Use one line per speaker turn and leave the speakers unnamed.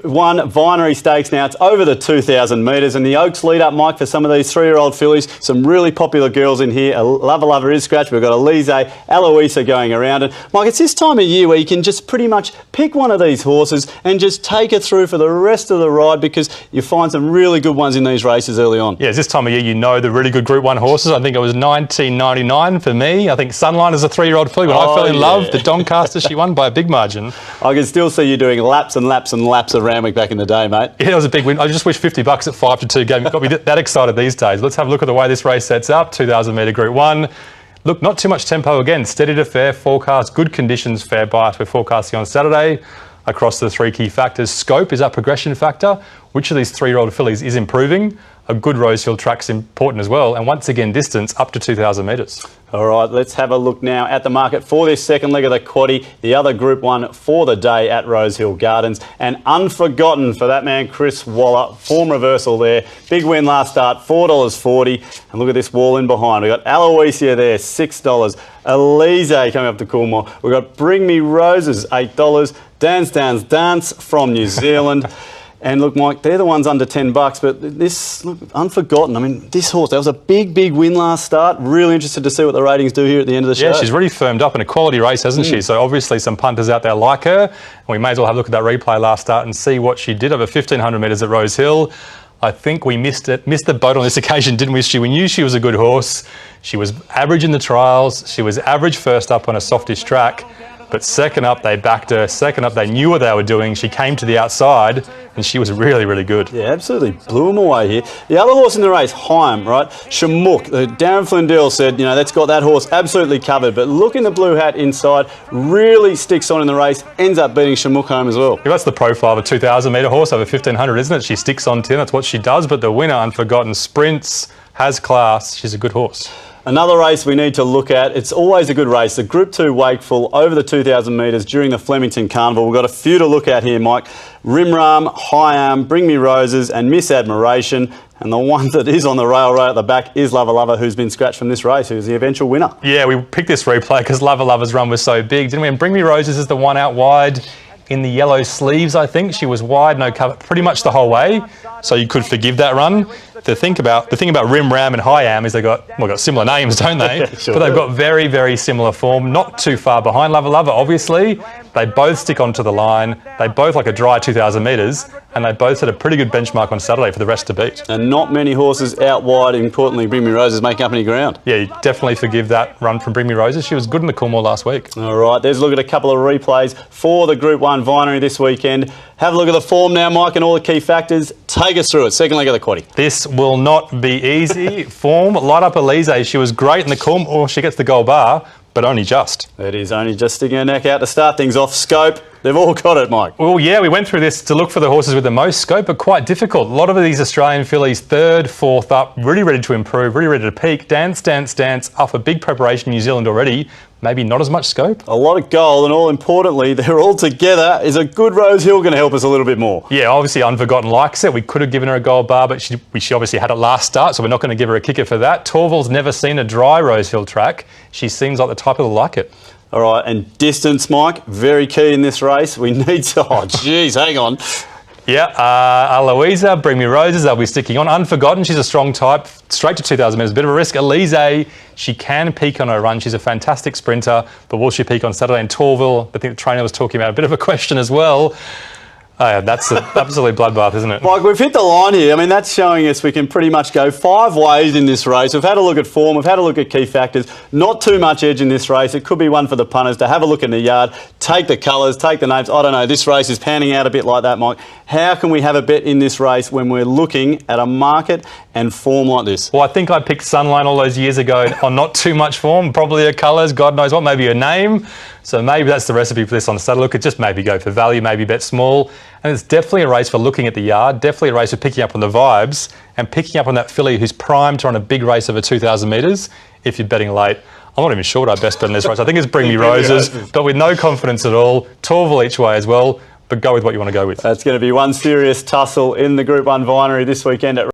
1 Vinery Stakes now. It's over the 2,000 metres, and the Oaks lead up, Mike, for some of these 3-year-old fillies. Some really popular girls in here. Lover is scratched. We've got Elise, Eloisa going around. And Mike, it's this time of year where you can just pretty much pick one of these horses and just take her through for the rest of the ride, because you find some really good ones in these races early on.
Yeah, it's this time of year you know the really good Group 1 horses. I think it was 1999 for me. I think Sunline is a 3-year-old filly. When I fell in love, the Doncaster, she won by a big margin.
I can still see you doing laps and laps and laps of Randwick back in the day, mate.
Yeah, it was a big win. I just wish $50 at 5-2 game got me that excited these days. Let's have a look at the way this race sets up. 2,000 metre Group 1. Look, not too much tempo again. Steady to fair, forecast, good conditions, fair bite. We're forecasting on Saturday. Across the 3 key factors, scope is our progression factor. Which of these 3-year-old fillies is improving? A good Rosehill track's important as well. And once again, distance up to 2,000 metres.
All right, let's have a look now at the market for this second leg of the quaddie, the other Group 1 for the day at Rosehill Gardens. And unforgotten for that man, Chris Waller. Form reversal there. Big win last start, $4.40. And look at this wall in behind. We've got Aloysia there, $6. Elise coming up to Coolmore. We've got Bring Me Roses, $8. Dance from New Zealand. And look, Mike, they're the ones under $10, but this, look, unforgotten. I mean, this horse, that was a big win last start. Really interested to see what the ratings do here at the end of the show.
Yeah, she's really firmed up in a quality race, hasn't she? So obviously some punters out there like her. And we may as well have a look at that replay last start and see what she did over 1,500 metres at Rosehill. I think we missed the boat on this occasion, didn't we? We knew she was a good horse. She was average in the trials. She was average first up on a softish track. But second up, they backed her. Second up, they knew what they were doing. She came to the outside, and she was really good.
Yeah, absolutely blew them away here. The other horse in the race, Haim, right? Shamuk. Darren Flindell said, you know, that's got that horse absolutely covered. But look in the blue hat inside, really sticks on in the race, ends up beating Shamuk home as well.
Yeah, that's the profile of a 2,000 metre horse over 1,500, isn't it? She sticks on 10, that's what she does. But the winner, unforgotten, sprints, has class. She's a good horse.
Another race we need to look at. It's always a good race. The Group 2 Wakeful over the 2,000 metres during the Flemington Carnival. We've got a few to look at here, Mike. Rimram, Higham, Bring Me Roses and Miss Admiration. And the one that is on the rail right at the back is Lover, who's been scratched from this race, who's the eventual winner.
Yeah, we picked this replay because Lover's run was so big, didn't we? And Bring Me Roses is the one out wide in the yellow sleeves, I think. She was wide, no cover, pretty much the whole way. So you could forgive that run. The thing about Rim Ram and Higham is they've got similar names, don't they?
Sure.
But they've got very similar form, not too far behind Lover, obviously. They both stick onto the line. They both like a dry 2,000 metres, and they both set a pretty good benchmark on Saturday for the rest to beat.
And not many horses out wide, importantly, Bring Me Roses, making up any ground.
Yeah, you definitely forgive that run from Bring Me Roses. She was good in the Coolmore last week.
All right, there's a look at a couple of replays for the Group 1 Vinery this weekend. Have a look at the form now, Mike, and all the key factors. Take us through it. Second leg of the quaddie.
This will not be easy. Form, light up Elise. She was great in the Coolmore. Oh, she gets the gold bar, but only just.
It is only just sticking her neck out to start things off. Scope. They've all got it, Mike.
Well, yeah, we went through this to look for the horses with the most scope, but quite difficult. A lot of these Australian fillies, 3rd, 4th up, really ready to improve, really ready to peak. Dance, off a big preparation in New Zealand already. Maybe not as much scope.
A lot of gold, and all importantly, they're all together. Is a good Rosehill going to help us a little bit more?
Yeah, obviously Unforgotten likes it. We could have given her a gold bar, but she obviously had it last start, so we're not going to give her a kicker for that. Torval's never seen a dry Rosehill track. She seems like the type that'll like it.
All right, and distance, Mike, very key in this race. We need to... Oh, geez, hang on.
Yeah, Aloisa, Bring Me Roses, they'll be sticking on. Unforgotten, she's a strong type, straight to 2,000 metres, a bit of a risk. Elise, she can peak on her run. She's a fantastic sprinter, but will she peak on Saturday? And Torval, I think the trainer was talking about, a bit of a question as well. That's an absolute bloodbath, isn't it?
Mike, we've hit the line here. I mean, that's showing us we can pretty much go 5 ways in this race. We've had a look at form. We've had a look at key factors. Not too much edge in this race. It could be one for the punters to have a look in the yard, take the colours, take the names. I don't know. This race is panning out a bit like that, Mike. How can we have a bet in this race when we're looking at a market and form like this?
Well, I think I picked Sunline all those years ago on not too much form, probably her colours, God knows what, maybe her name. So maybe that's the recipe for this on Saturday. Look, just maybe go for value, maybe bet small. And it's definitely a race for looking at the yard, definitely a race for picking up on the vibes and picking up on that filly who's primed to run a big race over 2,000 metres if you're betting late. I'm not even sure what our best bet in this race. I think it's Bring Me Roses, but with no confidence at all. Torval each way as well, but go with what you want to go with.
That's going to be one serious tussle in the Group 1 Vinery this weekend at